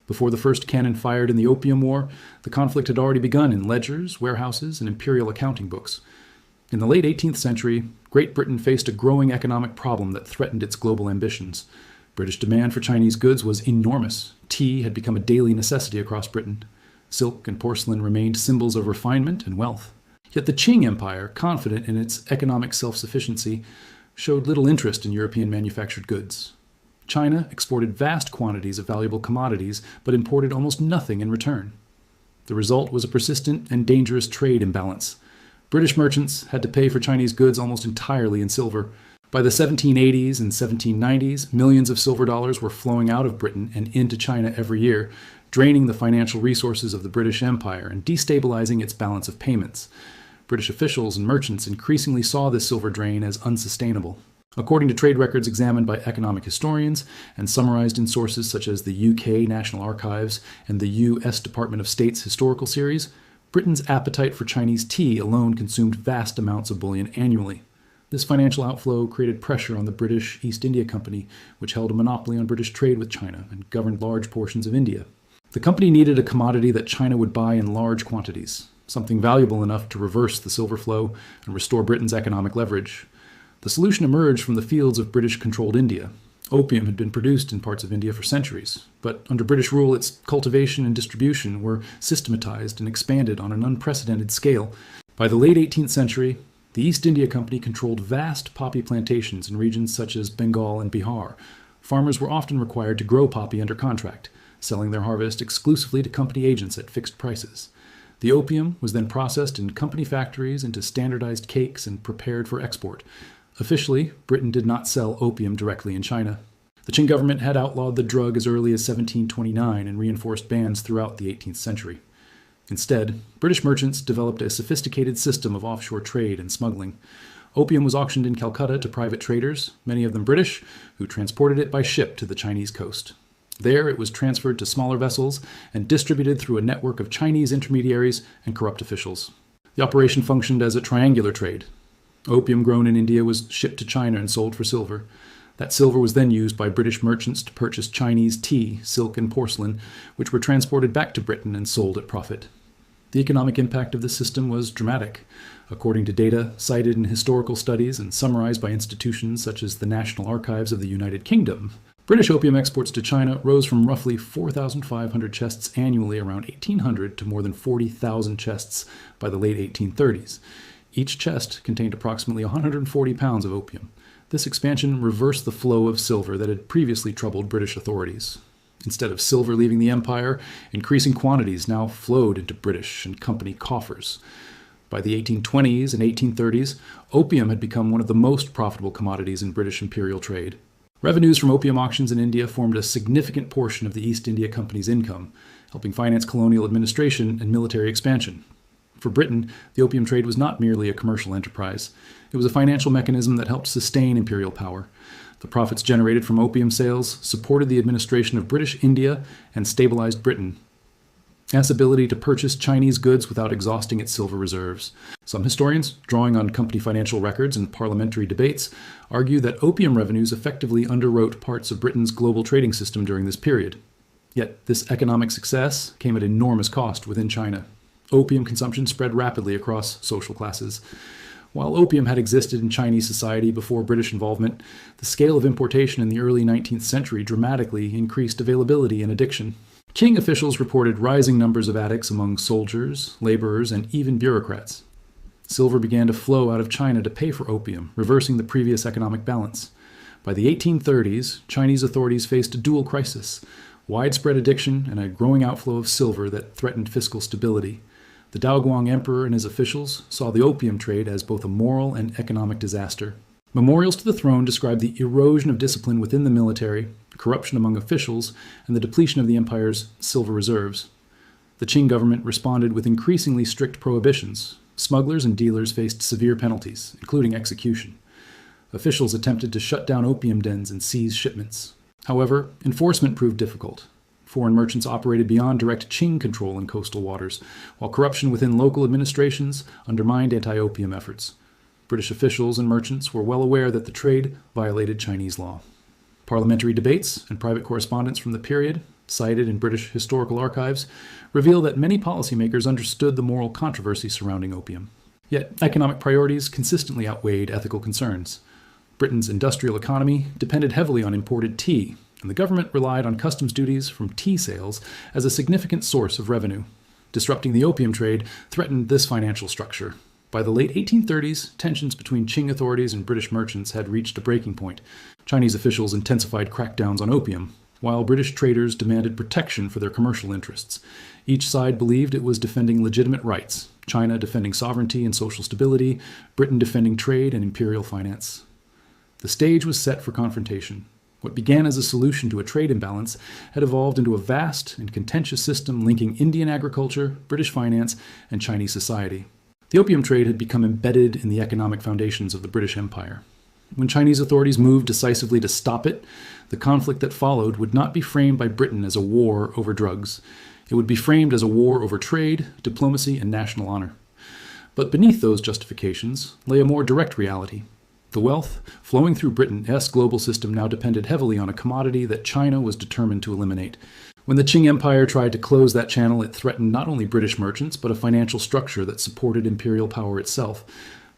Before the first cannon fired in the Opium War, the conflict had already begun in ledgers, warehouses, and imperial accounting books. In the late 18th century, Great Britain faced a growing economic problem that threatened its global ambitions. British demand for Chinese goods was enormous. Tea had become a daily necessity across Britain. Silk and porcelain remained symbols of refinement and wealth. Yet the Qing Empire, confident in its economic self-sufficiency, showed little interest in European manufactured goods. China exported vast quantities of valuable commodities, but imported almost nothing in return. The result was a persistent and dangerous trade imbalance. British merchants had to pay for Chinese goods almost entirely in silver. By the 1780s and 1790s, millions of silver dollars were flowing out of Britain and into China every year, draining the financial resources of the British Empire and destabilizing its balance of payments. British officials and merchants increasingly saw this silver drain as unsustainable. According to trade records examined by economic historians and summarized in sources such as the UK National Archives and the US Department of State's historical series, Britain's appetite for Chinese tea alone consumed vast amounts of bullion annually. This financial outflow created pressure on the British East India Company, which held a monopoly on British trade with China and governed large portions of India. The company needed a commodity that China would buy in large quantities, something valuable enough to reverse the silver flow and restore Britain's economic leverage. The solution emerged from the fields of British-controlled India. Opium had been produced in parts of India for centuries, but under British rule its cultivation and distribution were systematized and expanded on an unprecedented scale. By the late 18th century, the East India Company controlled vast poppy plantations in regions such as Bengal and Bihar. Farmers were often required to grow poppy under contract, selling their harvest exclusively to company agents at fixed prices. The opium was then processed in company factories into standardized cakes and prepared for export. Officially, Britain did not sell opium directly in China. The Qing government had outlawed the drug as early as 1729 and reinforced bans throughout the 18th century. Instead, British merchants developed a sophisticated system of offshore trade and smuggling. Opium was auctioned in Calcutta to private traders, many of them British, who transported it by ship to the Chinese coast. There it was transferred to smaller vessels and distributed through a network of Chinese intermediaries and corrupt officials. The operation functioned as a triangular trade. Opium grown in India was shipped to China and sold for silver. That silver was then used by British merchants to purchase Chinese tea, silk, and porcelain, which were transported back to Britain and sold at profit. The economic impact of this system was dramatic. According to data cited in historical studies and summarized by institutions such as the National Archives of the United Kingdom, British opium exports to China rose from roughly 4,500 chests annually around 1800 to more than 40,000 chests by the late 1830s. Each chest contained approximately 140 pounds of opium. This expansion reversed the flow of silver that had previously troubled British authorities. Instead of silver leaving the empire, increasing quantities now flowed into British and company coffers. By the 1820s and 1830s, opium had become one of the most profitable commodities in British imperial trade. Revenues from opium auctions in India formed a significant portion of the East India Company's income, helping finance colonial administration and military expansion. For Britain, the opium trade was not merely a commercial enterprise. It was a financial mechanism that helped sustain imperial power. The profits generated from opium sales supported the administration of British India and stabilized Britain. Its ability to purchase Chinese goods without exhausting its silver reserves. Some historians, drawing on company financial records and parliamentary debates, argue that opium revenues effectively underwrote parts of Britain's global trading system during this period. Yet this economic success came at enormous cost within China. Opium consumption spread rapidly across social classes. While opium had existed in Chinese society before British involvement, the scale of importation in the early 19th century dramatically increased availability and addiction. Qing officials reported rising numbers of addicts among soldiers, laborers, and even bureaucrats. Silver began to flow out of China to pay for opium, reversing the previous economic balance. By the 1830s, Chinese authorities faced a dual crisis: widespread addiction and a growing outflow of silver that threatened fiscal stability. The Daoguang Emperor and his officials saw the opium trade as both a moral and economic disaster. Memorials to the throne describe the erosion of discipline within the military, corruption among officials, and the depletion of the empire's silver reserves. The Qing government responded with increasingly strict prohibitions. Smugglers and dealers faced severe penalties, including execution. Officials attempted to shut down opium dens and seize shipments. However, enforcement proved difficult. Foreign merchants operated beyond direct Qing control in coastal waters, while corruption within local administrations undermined anti-opium efforts. British officials and merchants were well aware that the trade violated Chinese law. Parliamentary debates and private correspondence from the period cited in British historical archives, reveal that many policymakers understood the moral controversy surrounding opium. Yet economic priorities consistently outweighed ethical concerns. Britain's industrial economy depended heavily on imported tea, and the government relied on customs duties from tea sales as a significant source of revenue. Disrupting the opium trade threatened this financial structure. By the late 1830s, tensions between Qing authorities and British merchants had reached a breaking point. Chinese officials intensified crackdowns on opium, while British traders demanded protection for their commercial interests. Each side believed it was defending legitimate rights, China defending sovereignty and social stability, Britain defending trade and imperial finance. The stage was set for confrontation. What began as a solution to a trade imbalance had evolved into a vast and contentious system linking Indian agriculture, British finance, and Chinese society. The opium trade had become embedded in the economic foundations of the British Empire. When Chinese authorities moved decisively to stop it, the conflict that followed would not be framed by Britain as a war over drugs. It would be framed as a war over trade, diplomacy, and national honor. But beneath those justifications lay a more direct reality. The wealth flowing through Britain's global system now depended heavily on a commodity that China was determined to eliminate. When the Qing Empire tried to close that channel, it threatened not only British merchants, but a financial structure that supported imperial power itself.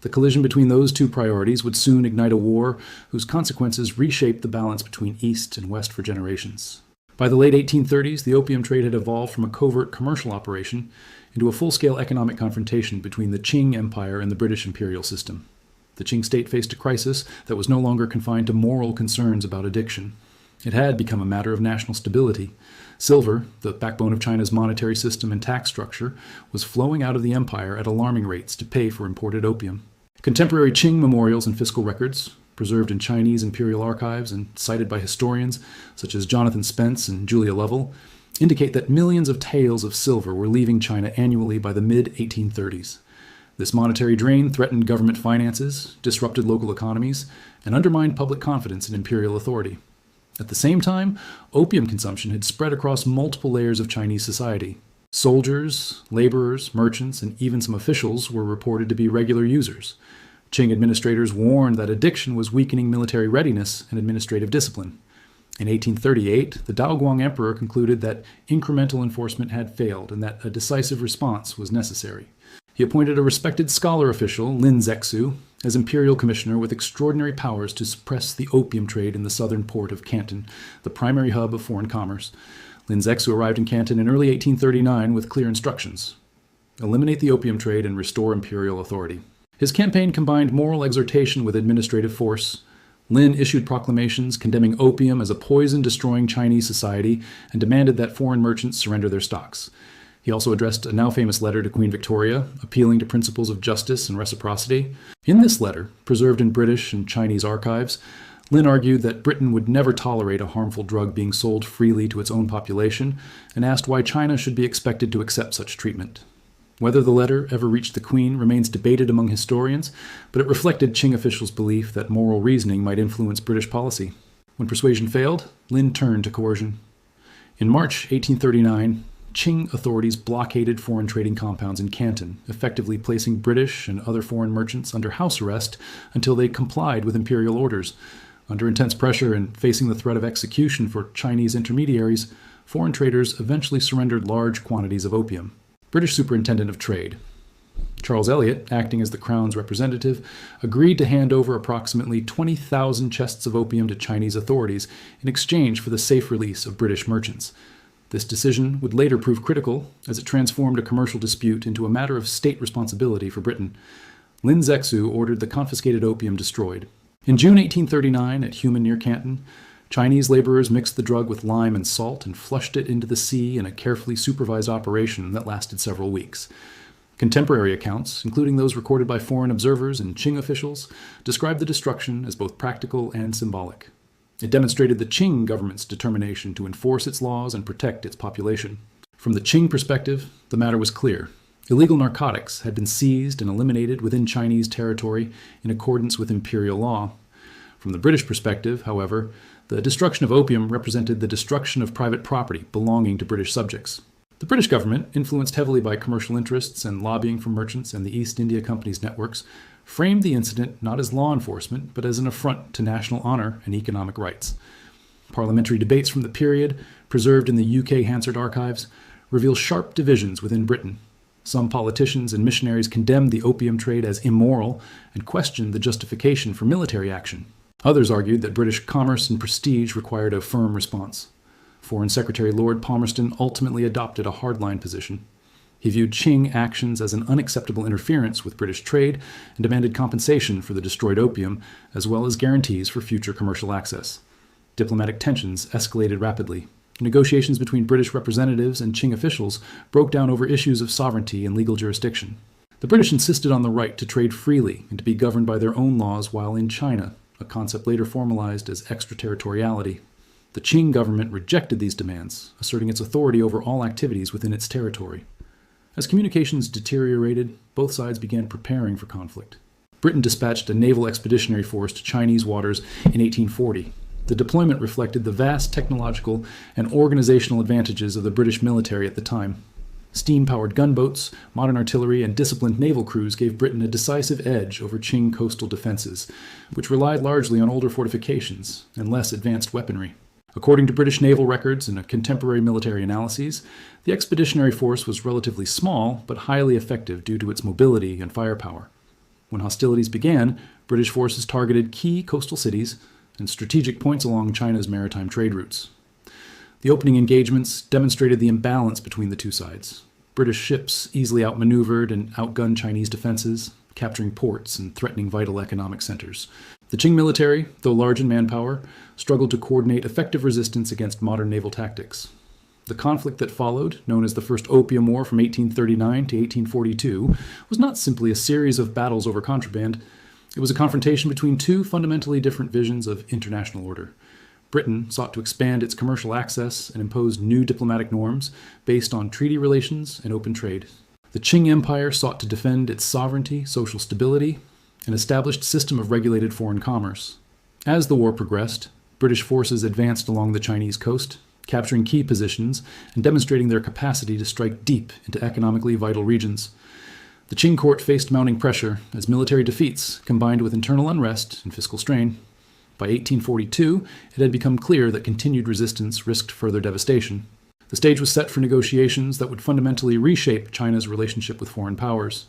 The collision between those two priorities would soon ignite a war whose consequences reshaped the balance between East and West for generations. By the late 1830s, the opium trade had evolved from a covert commercial operation into a full-scale economic confrontation between the Qing Empire and the British imperial system. The Qing state faced a crisis that was no longer confined to moral concerns about addiction. It had become a matter of national stability. Silver, the backbone of China's monetary system and tax structure, was flowing out of the empire at alarming rates to pay for imported opium. Contemporary Qing memorials and fiscal records, preserved in Chinese imperial archives and cited by historians such as Jonathan Spence and Julia Lovell, indicate that millions of taels of silver were leaving China annually by the mid-1830s. This monetary drain threatened government finances, disrupted local economies, and undermined public confidence in imperial authority. At the same time, opium consumption had spread across multiple layers of Chinese society. Soldiers, laborers, merchants, and even some officials were reported to be regular users. Qing administrators warned that addiction was weakening military readiness and administrative discipline. In 1838, the Daoguang emperor concluded that incremental enforcement had failed and that a decisive response was necessary. He appointed a respected scholar official, Lin Zexu, as imperial commissioner with extraordinary powers to suppress the opium trade in the southern port of Canton, the primary hub of foreign commerce. Lin Zexu arrived in Canton in early 1839 with clear instructions: eliminate the opium trade and restore imperial authority. His campaign combined moral exhortation with administrative force. Lin issued proclamations condemning opium as a poison destroying Chinese society and demanded that foreign merchants surrender their stocks. He also addressed a now famous letter to Queen Victoria, appealing to principles of justice and reciprocity. In this letter, preserved in British and Chinese archives, Lin argued that Britain would never tolerate a harmful drug being sold freely to its own population, and asked why China should be expected to accept such treatment. Whether the letter ever reached the Queen remains debated among historians, but it reflected Qing officials' belief that moral reasoning might influence British policy. When persuasion failed, Lin turned to coercion. In March 1839, Qing authorities blockaded foreign trading compounds in Canton, effectively placing British and other foreign merchants under house arrest until they complied with imperial orders. Under intense pressure and facing the threat of execution for Chinese intermediaries, foreign traders eventually surrendered large quantities of opium. British Superintendent of Trade Charles Elliot, acting as the Crown's representative, agreed to hand over approximately 20,000 chests of opium to Chinese authorities in exchange for the safe release of British merchants. This decision would later prove critical, as it transformed a commercial dispute into a matter of state responsibility for Britain. Lin Zexu ordered the confiscated opium destroyed. In June 1839, at Human near Canton, Chinese laborers mixed the drug with lime and salt and flushed it into the sea in a carefully supervised operation that lasted several weeks. Contemporary accounts, including those recorded by foreign observers and Qing officials, describe the destruction as both practical and symbolic. It demonstrated the Qing government's determination to enforce its laws and protect its population. From the Qing perspective, the matter was clear. Illegal narcotics had been seized and eliminated within Chinese territory in accordance with imperial law. From the British perspective, however, the destruction of opium represented the destruction of private property belonging to British subjects. The British government, influenced heavily by commercial interests and lobbying from merchants and the East India Company's networks, framed the incident not as law enforcement, but as an affront to national honor and economic rights. Parliamentary debates from the period, preserved in the UK Hansard archives, reveal sharp divisions within Britain. Some politicians and missionaries condemned the opium trade as immoral and questioned the justification for military action. Others argued that British commerce and prestige required a firm response. Foreign Secretary Lord Palmerston ultimately adopted a hardline position. He viewed Qing actions as an unacceptable interference with British trade and demanded compensation for the destroyed opium, as well as guarantees for future commercial access. Diplomatic tensions escalated rapidly. Negotiations between British representatives and Qing officials broke down over issues of sovereignty and legal jurisdiction. The British insisted on the right to trade freely and to be governed by their own laws while in China, a concept later formalized as extraterritoriality. The Qing government rejected these demands, asserting its authority over all activities within its territory. As communications deteriorated, both sides began preparing for conflict. Britain dispatched a naval expeditionary force to Chinese waters in 1840. The deployment reflected the vast technological and organizational advantages of the British military at the time. Steam-powered gunboats, modern artillery, and disciplined naval crews gave Britain a decisive edge over Qing coastal defenses, which relied largely on older fortifications and less advanced weaponry. According to British naval records and contemporary military analyses, the expeditionary force was relatively small but highly effective due to its mobility and firepower. When hostilities began, British forces targeted key coastal cities and strategic points along China's maritime trade routes. The opening engagements demonstrated the imbalance between the two sides. British ships easily outmaneuvered and outgunned Chinese defenses, capturing ports and threatening vital economic centers. The Qing military, though large in manpower, struggled to coordinate effective resistance against modern naval tactics. The conflict that followed, known as the First Opium War from 1839 to 1842, was not simply a series of battles over contraband. It was a confrontation between two fundamentally different visions of international order. Britain sought to expand its commercial access and impose new diplomatic norms based on treaty relations and open trade. The Qing Empire sought to defend its sovereignty, social stability, and established a system of regulated foreign commerce. As the war progressed, British forces advanced along the Chinese coast, capturing key positions and demonstrating their capacity to strike deep into economically vital regions. The Qing court faced mounting pressure as military defeats combined with internal unrest and fiscal strain. By 1842, it had become clear that continued resistance risked further devastation. The stage was set for negotiations that would fundamentally reshape China's relationship with foreign powers.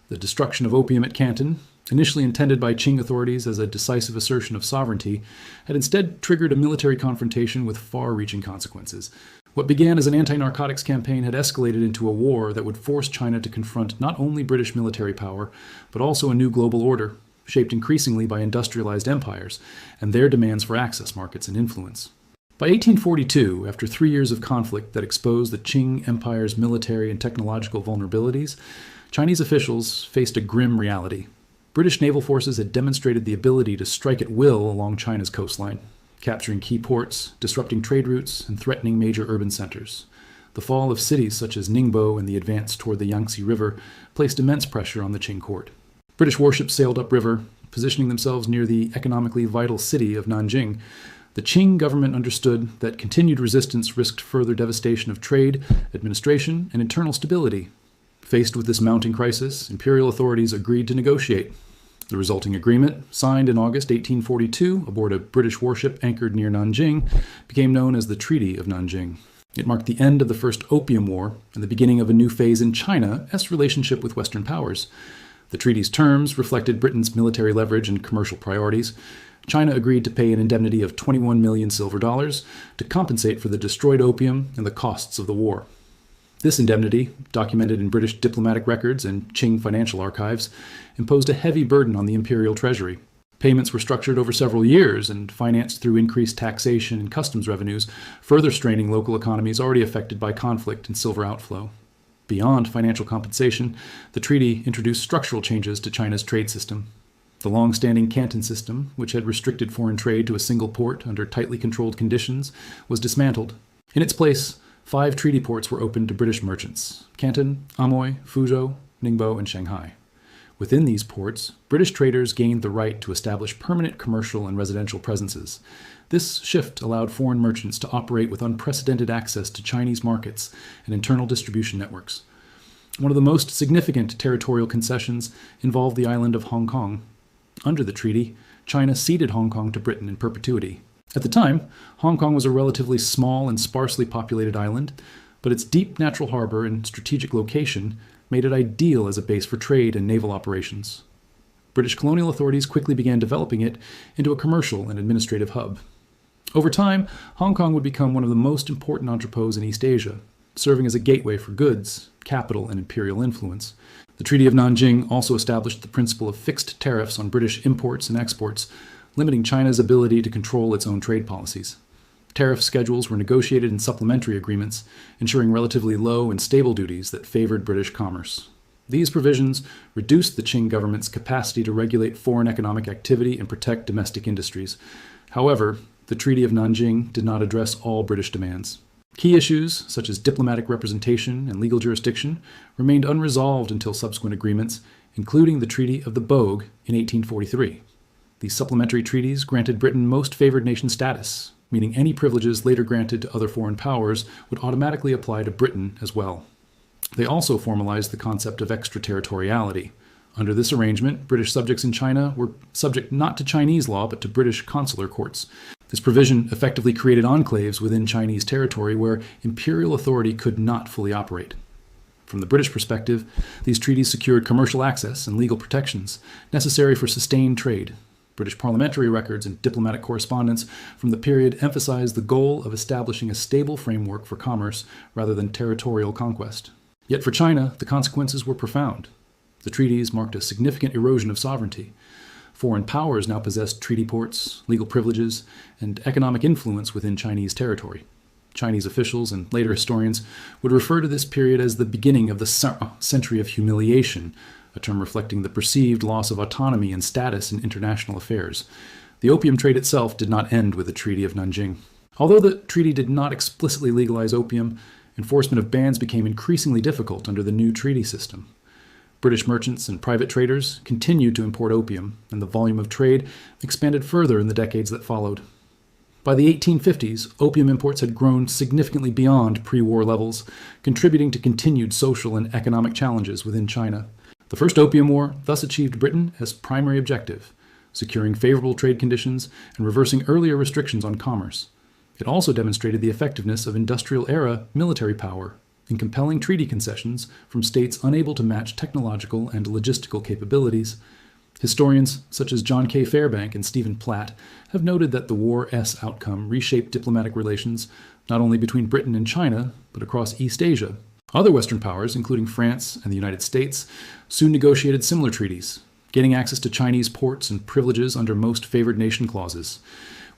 The destruction of opium at Canton, initially intended by Qing authorities as a decisive assertion of sovereignty, had instead triggered a military confrontation with far-reaching consequences. What began as an anti-narcotics campaign had escalated into a war that would force China to confront not only British military power, but also a new global order, shaped increasingly by industrialized empires and their demands for access markets and influence. By 1842, after 3 years of conflict that exposed the Qing Empire's military and technological vulnerabilities, Chinese officials faced a grim reality. British naval forces had demonstrated the ability to strike at will along China's coastline, capturing key ports, disrupting trade routes, and threatening major urban centers. The fall of cities such as Ningbo and the advance toward the Yangtze River placed immense pressure on the Qing court. British warships sailed upriver, positioning themselves near the economically vital city of Nanjing. The Qing government understood that continued resistance risked further devastation of trade, administration, and internal stability. Faced with this mounting crisis, imperial authorities agreed to negotiate. The resulting agreement, signed in August 1842 aboard a British warship anchored near Nanjing, became known as the Treaty of Nanjing. It marked the end of the First Opium War and the beginning of a new phase in China's relationship with Western powers. The treaty's terms reflected Britain's military leverage and commercial priorities. China agreed to pay an indemnity of 21 million silver dollars to compensate for the destroyed opium and the costs of the war. This indemnity, documented in British diplomatic records and Qing financial archives, imposed a heavy burden on the imperial treasury. Payments were structured over several years and financed through increased taxation and customs revenues, further straining local economies already affected by conflict and silver outflow. Beyond financial compensation, the treaty introduced structural changes to China's trade system. The long-standing Canton system, which had restricted foreign trade to a single port under tightly controlled conditions, was dismantled. In its place, 5 treaty ports were opened to British merchants: Canton, Amoy, Fuzhou, Ningbo, and Shanghai. Within these ports, British traders gained the right to establish permanent commercial and residential presences. This shift allowed foreign merchants to operate with unprecedented access to Chinese markets and internal distribution networks. One of the most significant territorial concessions involved the island of Hong Kong. Under the treaty, China ceded Hong Kong to Britain in perpetuity. At the time, Hong Kong was a relatively small and sparsely populated island, but its deep natural harbor and strategic location made it ideal as a base for trade and naval operations. British colonial authorities quickly began developing it into a commercial and administrative hub. Over time, Hong Kong would become one of the most important entrepôts in East Asia, serving as a gateway for goods, capital, and imperial influence. The Treaty of Nanjing also established the principle of fixed tariffs on British imports and exports, limiting China's ability to control its own trade policies. Tariff schedules were negotiated in supplementary agreements, ensuring relatively low and stable duties that favored British commerce. These provisions reduced the Qing government's capacity to regulate foreign economic activity and protect domestic industries. However, the Treaty of Nanjing did not address all British demands. Key issues, such as diplomatic representation and legal jurisdiction, remained unresolved until subsequent agreements, including the Treaty of the Bogue in 1843. These supplementary treaties granted Britain most favored nation status, meaning any privileges later granted to other foreign powers would automatically apply to Britain as well. They also formalized the concept of extraterritoriality. Under this arrangement, British subjects in China were subject not to Chinese law but to British consular courts. This provision effectively created enclaves within Chinese territory where imperial authority could not fully operate. From the British perspective, these treaties secured commercial access and legal protections necessary for sustained trade. British parliamentary records and diplomatic correspondence from the period emphasized the goal of establishing a stable framework for commerce rather than territorial conquest. Yet for China, the consequences were profound. The treaties marked a significant erosion of sovereignty. Foreign powers now possessed treaty ports, legal privileges, and economic influence within Chinese territory. Chinese officials and later historians would refer to this period as the beginning of the century of humiliation, a term reflecting the perceived loss of autonomy and status in international affairs. The opium trade itself did not end with the Treaty of Nanjing. Although the treaty did not explicitly legalize opium, enforcement of bans became increasingly difficult under the new treaty system. British merchants and private traders continued to import opium, and the volume of trade expanded further in the decades that followed. By the 1850s, opium imports had grown significantly beyond pre-war levels, contributing to continued social and economic challenges within China. The First Opium War thus achieved Britain as primary objective, securing favorable trade conditions and reversing earlier restrictions on commerce. It also demonstrated the effectiveness of industrial-era military power in compelling treaty concessions from states unable to match technological and logistical capabilities. Historians such as John K. Fairbank and Stephen Platt have noted that the war's outcome reshaped diplomatic relations not only between Britain and China, but across East Asia. Other Western powers, including France and the United States, soon negotiated similar treaties, gaining access to Chinese ports and privileges under most favored nation clauses.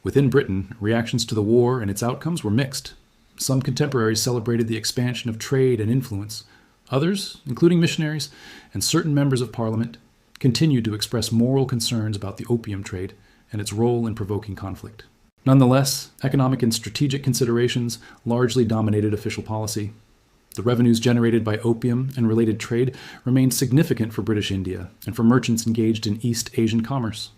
Within Britain, reactions to the war and its outcomes were mixed. Some contemporaries celebrated the expansion of trade and influence. Others, including missionaries and certain members of Parliament, continued to express moral concerns about the opium trade and its role in provoking conflict. Nonetheless, economic and strategic considerations largely dominated official policy. The revenues generated by opium and related trade remained significant for British India and for merchants engaged in East Asian commerce.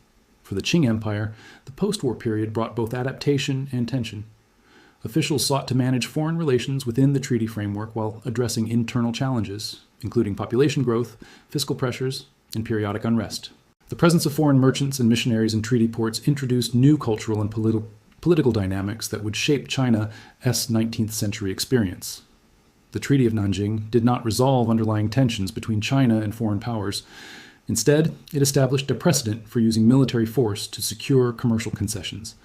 For the Qing Empire, the post-war period brought both adaptation and tension. Officials sought to manage foreign relations within the treaty framework while addressing internal challenges, including population growth, fiscal pressures, and periodic unrest. The presence of foreign merchants and missionaries in treaty ports introduced new cultural and political dynamics that would shape China's 19th century experience. The Treaty of Nanjing did not resolve underlying tensions between China and foreign powers. Instead, it established a precedent for using military force to secure commercial concessions.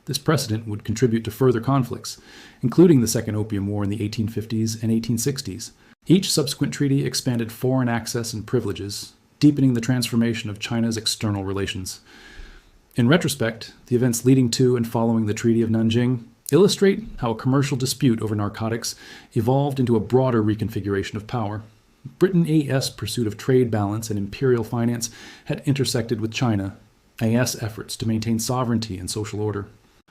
This precedent would contribute to further conflicts, including the Second Opium War in the 1850s and 1860s. Each subsequent treaty expanded foreign access and privileges, deepening the transformation of China's external relations. In retrospect, the events leading to and following the Treaty of Nanjing illustrate how a commercial dispute over narcotics evolved into a broader reconfiguration of power. Britain's pursuit of trade balance and imperial finance had intersected with China's efforts to maintain sovereignty and social order.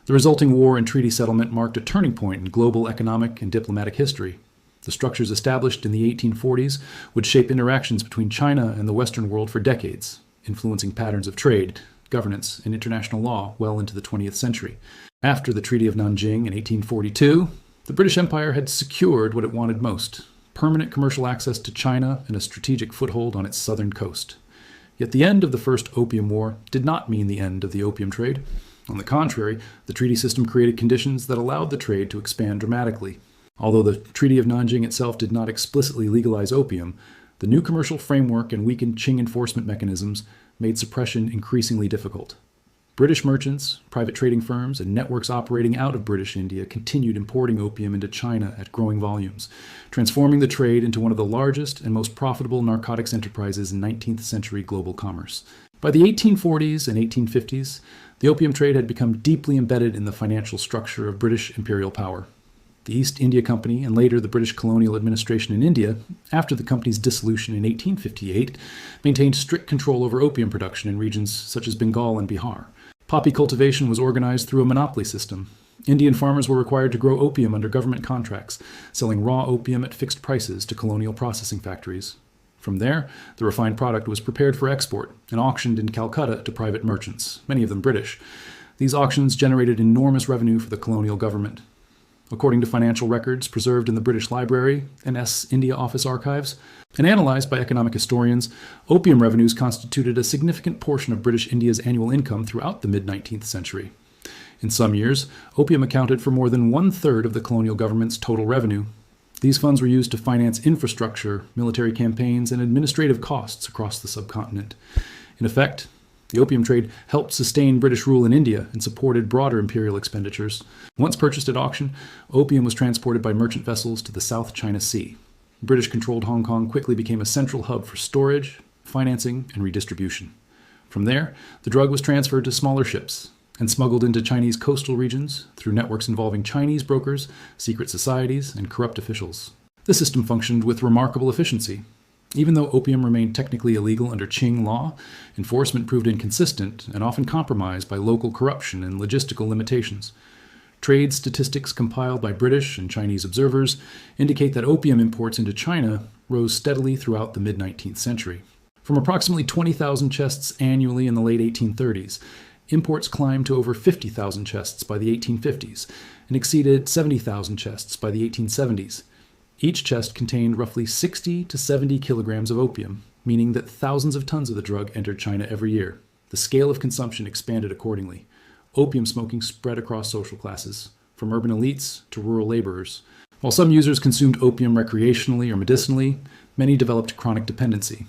The resulting war and treaty settlement marked a turning point in global economic and diplomatic history. The structures established in the 1840s would shape interactions between China and the Western world for decades, influencing patterns of trade, governance, and international law well into the 20th century. After the Treaty of Nanjing in 1842, the British Empire had secured what it wanted most: permanent commercial access to China and a strategic foothold on its southern coast. Yet the end of the First Opium War did not mean the end of the opium trade. On the contrary, the treaty system created conditions that allowed the trade to expand dramatically. Although the Treaty of Nanjing itself did not explicitly legalize opium, the new commercial framework and weakened Qing enforcement mechanisms made suppression increasingly difficult. British merchants, private trading firms, and networks operating out of British India continued importing opium into China at growing volumes, transforming the trade into one of the largest and most profitable narcotics enterprises in 19th century global commerce. By the 1840s and 1850s, the opium trade had become deeply embedded in the financial structure of British imperial power. The East India Company and later the British colonial administration in India, after the company's dissolution in 1858, maintained strict control over opium production in regions such as Bengal and Bihar. Poppy cultivation was organized through a monopoly system. Indian farmers were required to grow opium under government contracts, selling raw opium at fixed prices to colonial processing factories. From there, the refined product was prepared for export and auctioned in Calcutta to private merchants, many of them British. These auctions generated enormous revenue for the colonial government. According to financial records preserved in the British Library and India Office archives, and analyzed by economic historians, opium revenues constituted a significant portion of British India's annual income throughout the mid-19th century. In some years, opium accounted for more than one-third of the colonial government's total revenue. These funds were used to finance infrastructure, military campaigns, and administrative costs across the subcontinent. In effect, the opium trade helped sustain British rule in India and supported broader imperial expenditures. Once purchased at auction, opium was transported by merchant vessels to the South China Sea. British-controlled Hong Kong quickly became a central hub for storage, financing, and redistribution. From there, the drug was transferred to smaller ships and smuggled into Chinese coastal regions through networks involving Chinese brokers, secret societies, and corrupt officials. The system functioned with remarkable efficiency. Even though opium remained technically illegal under Qing law, enforcement proved inconsistent and often compromised by local corruption and logistical limitations. Trade statistics compiled by British and Chinese observers indicate that opium imports into China rose steadily throughout the mid-19th century. From approximately 20,000 chests annually in the late 1830s, imports climbed to over 50,000 chests by the 1850s and exceeded 70,000 chests by the 1870s. Each chest contained roughly 60 to 70 kilograms of opium, meaning that thousands of tons of the drug entered China every year. The scale of consumption expanded accordingly. Opium smoking spread across social classes, from urban elites to rural laborers. While some users consumed opium recreationally or medicinally, many developed chronic dependency.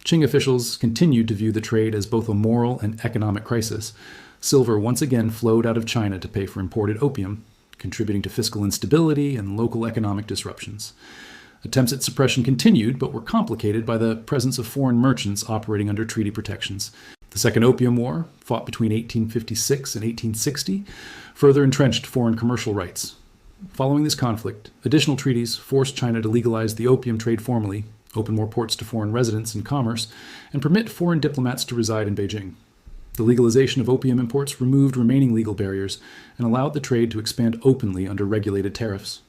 Qing officials continued to view the trade as both a moral and economic crisis. Silver once again flowed out of China to pay for imported opium, contributing to fiscal instability and local economic disruptions. Attempts at suppression continued, but were complicated by the presence of foreign merchants operating under treaty protections. The Second Opium War, fought between 1856 and 1860, further entrenched foreign commercial rights. Following this conflict, additional treaties forced China to legalize the opium trade formally, open more ports to foreign residents and commerce, and permit foreign diplomats to reside in Beijing. The legalization of opium imports removed remaining legal barriers and allowed the trade to expand openly under regulated tariffs.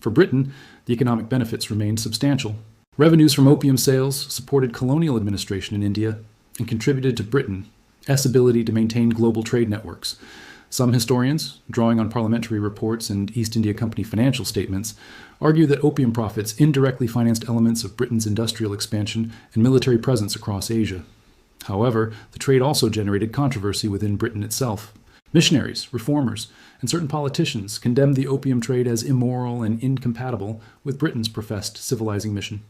For Britain, the economic benefits remained substantial. Revenues from opium sales supported colonial administration in India and contributed to Britain's ability to maintain global trade networks. Some historians, drawing on parliamentary reports and East India Company financial statements, argue that opium profits indirectly financed elements of Britain's industrial expansion and military presence across Asia. However, the trade also generated controversy within Britain itself. Missionaries, reformers, and certain politicians condemned the opium trade as immoral and incompatible with Britain's professed civilizing mission.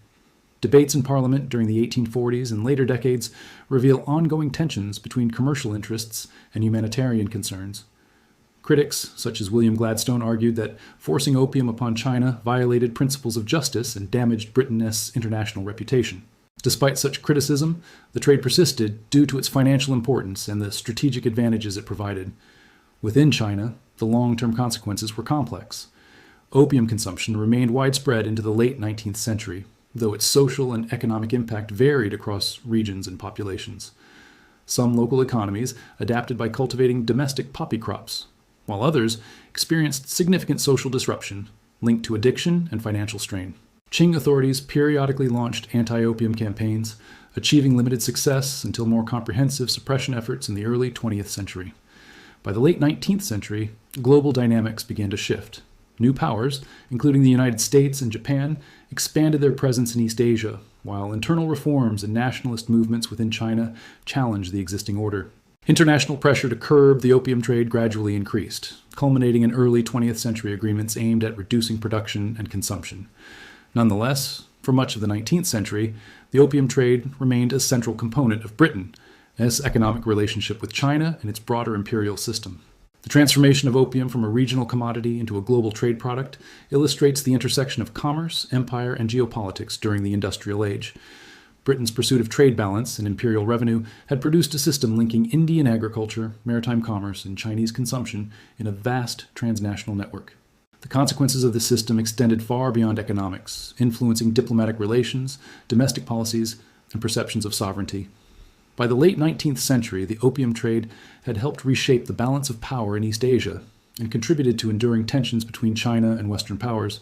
Debates in Parliament during the 1840s and later decades reveal ongoing tensions between commercial interests and humanitarian concerns. Critics, such as William Gladstone, argued that forcing opium upon China violated principles of justice and damaged Britain's international reputation. Despite such criticism, the trade persisted due to its financial importance and the strategic advantages it provided. Within China, the long-term consequences were complex. Opium consumption remained widespread into the late 19th century, though its social and economic impact varied across regions and populations. Some local economies adapted by cultivating domestic poppy crops, while others experienced significant social disruption linked to addiction and financial strain. Qing authorities periodically launched anti-opium campaigns, achieving limited success until more comprehensive suppression efforts in the early 20th century. By the late 19th century, global dynamics began to shift. New powers, including the United States and Japan, expanded their presence in East Asia, while internal reforms and nationalist movements within China challenged the existing order. International pressure to curb the opium trade gradually increased, culminating in early 20th century agreements aimed at reducing production and consumption. Nonetheless, for much of the 19th century, the opium trade remained a central component of Britain's economic relationship with China and its broader imperial system. The transformation of opium from a regional commodity into a global trade product illustrates the intersection of commerce, empire, and geopolitics during the industrial age. Britain's pursuit of trade balance and imperial revenue had produced a system linking Indian agriculture, maritime commerce, and Chinese consumption in a vast transnational network. The consequences of this system extended far beyond economics, influencing diplomatic relations, domestic policies, and perceptions of sovereignty. By the late 19th century, the opium trade had helped reshape the balance of power in East Asia and contributed to enduring tensions between China and Western powers.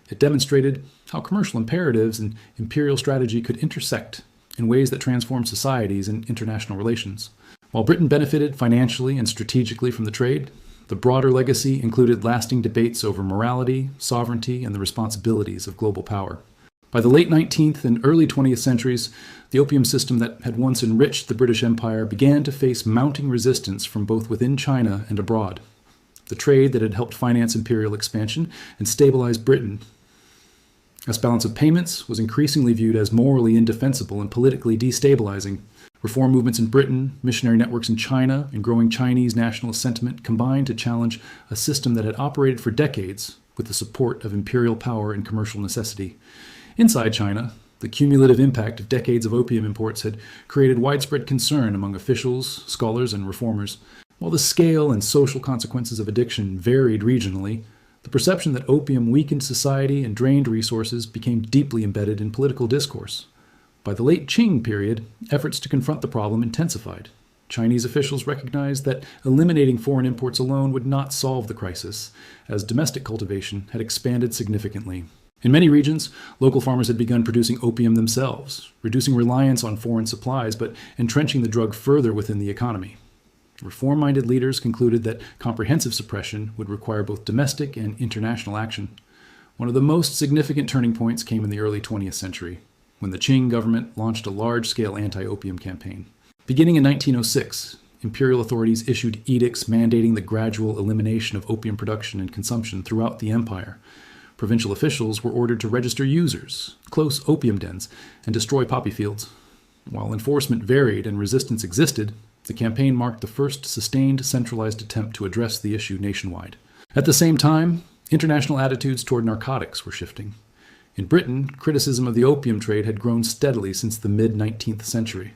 It demonstrated how commercial imperatives and imperial strategy could intersect in ways that transformed societies and international relations. While Britain benefited financially and strategically from the trade, the broader legacy included lasting debates over morality, sovereignty, and the responsibilities of global power. By the late 19th and early 20th centuries, the opium system that had once enriched the British Empire began to face mounting resistance from both within China and abroad. The trade that had helped finance imperial expansion and stabilize Britain as balance of payments was increasingly viewed as morally indefensible and politically destabilizing. Reform movements in Britain, missionary networks in China, and growing Chinese nationalist sentiment combined to challenge a system that had operated for decades with the support of imperial power and commercial necessity. Inside China, the cumulative impact of decades of opium imports had created widespread concern among officials, scholars, and reformers. While the scale and social consequences of addiction varied regionally, the perception that opium weakened society and drained resources became deeply embedded in political discourse. By the late Qing period, efforts to confront the problem intensified. Chinese officials recognized that eliminating foreign imports alone would not solve the crisis, as domestic cultivation had expanded significantly. In many regions, local farmers had begun producing opium themselves, reducing reliance on foreign supplies but entrenching the drug further within the economy. Reform-minded leaders concluded that comprehensive suppression would require both domestic and international action. One of the most significant turning points came in the early 20th century, when the Qing government launched a large-scale anti-opium campaign. Beginning in 1906, imperial authorities issued edicts mandating the gradual elimination of opium production and consumption throughout the empire. Provincial officials were ordered to register users, close opium dens, and destroy poppy fields. While enforcement varied and resistance existed, the campaign marked the first sustained centralized attempt to address the issue nationwide. At the same time, international attitudes toward narcotics were shifting. In Britain, criticism of the opium trade had grown steadily since the mid-19th century.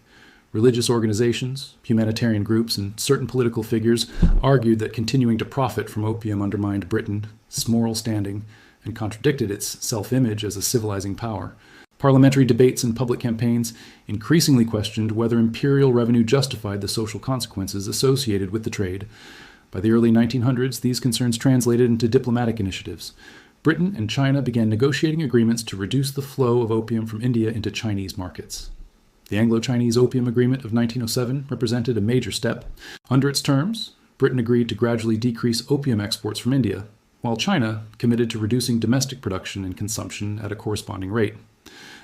Religious organizations, humanitarian groups, and certain political figures argued that continuing to profit from opium undermined Britain's moral standing and contradicted its self-image as a civilizing power. Parliamentary debates and public campaigns increasingly questioned whether imperial revenue justified the social consequences associated with the trade. By the early 1900s, these concerns translated into diplomatic initiatives. Britain and China began negotiating agreements to reduce the flow of opium from India into Chinese markets. The Anglo-Chinese Opium Agreement of 1907 represented a major step. Under its terms, Britain agreed to gradually decrease opium exports from India, while China committed to reducing domestic production and consumption at a corresponding rate.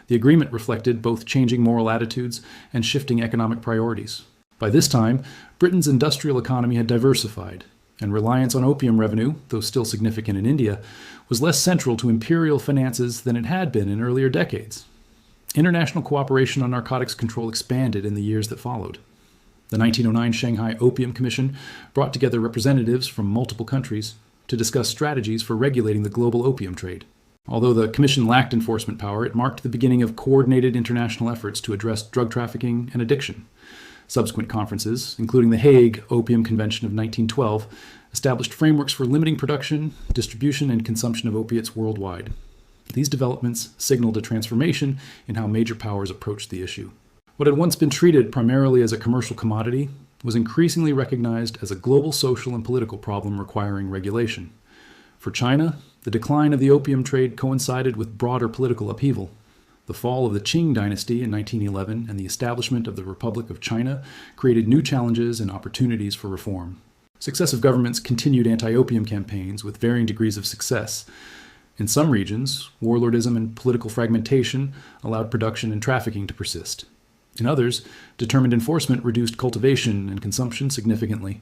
The agreement reflected both changing moral attitudes and shifting economic priorities. By this time, Britain's industrial economy had diversified, and reliance on opium revenue, though still significant in India, was less central to imperial finances than it had been in earlier decades. International cooperation on narcotics control expanded in the years that followed. The 1909 Shanghai Opium Commission brought together representatives from multiple countries to discuss strategies for regulating the global opium trade. Although the Commission lacked enforcement power, it marked the beginning of coordinated international efforts to address drug trafficking and addiction. Subsequent conferences, including the Hague Opium Convention of 1912, established frameworks for limiting production, distribution, and consumption of opiates worldwide. These developments signaled a transformation in how major powers approached the issue. What had once been treated primarily as a commercial commodity was increasingly recognized as a global social and political problem requiring regulation. For China, the decline of the opium trade coincided with broader political upheaval. The fall of the Qing dynasty in 1911 and the establishment of the Republic of China created new challenges and opportunities for reform. Successive governments continued anti-opium campaigns with varying degrees of success. In some regions, warlordism and political fragmentation allowed production and trafficking to persist. In others, determined enforcement reduced cultivation and consumption significantly.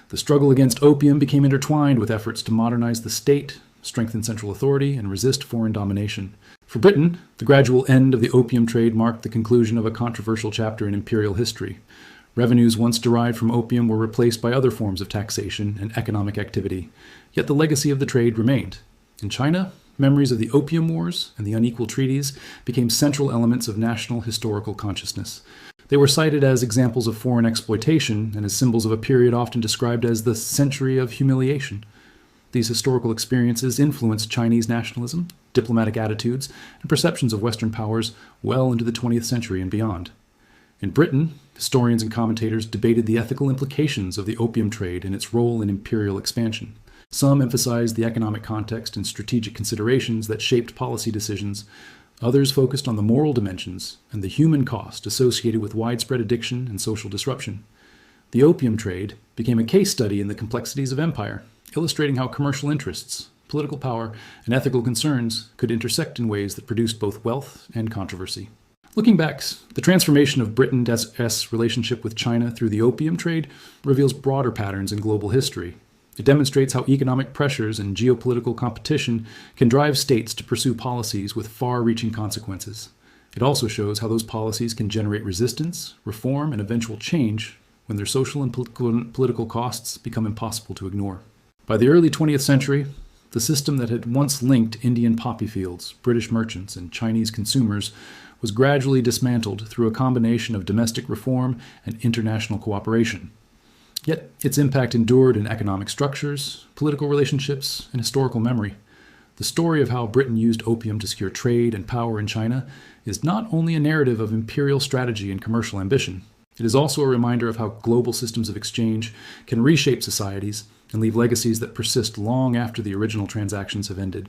The struggle against opium became intertwined with efforts to modernize the state, strengthen central authority, and resist foreign domination. For Britain, the gradual end of the opium trade marked the conclusion of a controversial chapter in imperial history. Revenues once derived from opium were replaced by other forms of taxation and economic activity, yet the legacy of the trade remained. In China, memories of the Opium Wars and the unequal treaties became central elements of national historical consciousness. They were cited as examples of foreign exploitation and as symbols of a period often described as the century of humiliation. These historical experiences influenced Chinese nationalism, diplomatic attitudes, and perceptions of Western powers well into the 20th century and beyond. In Britain, historians and commentators debated the ethical implications of the opium trade and its role in imperial expansion. Some emphasized the economic context and strategic considerations that shaped policy decisions. Others focused on the moral dimensions and the human cost associated with widespread addiction and social disruption. The opium trade became a case study in the complexities of empire, illustrating how commercial interests, political power, and ethical concerns could intersect in ways that produced both wealth and controversy. Looking back, the transformation of Britain's relationship with China through the opium trade reveals broader patterns in global history. It demonstrates how economic pressures and geopolitical competition can drive states to pursue policies with far-reaching consequences. It also shows how those policies can generate resistance, reform, and eventual change when their social and political costs become impossible to ignore. By the early 20th century, the system that had once linked Indian poppy fields, British merchants, and Chinese consumers was gradually dismantled through a combination of domestic reform and international cooperation. Yet its impact endured in economic structures, political relationships, and historical memory. The story of how Britain used opium to secure trade and power in China is not only a narrative of imperial strategy and commercial ambition, it is also a reminder of how global systems of exchange can reshape societies and leave legacies that persist long after the original transactions have ended.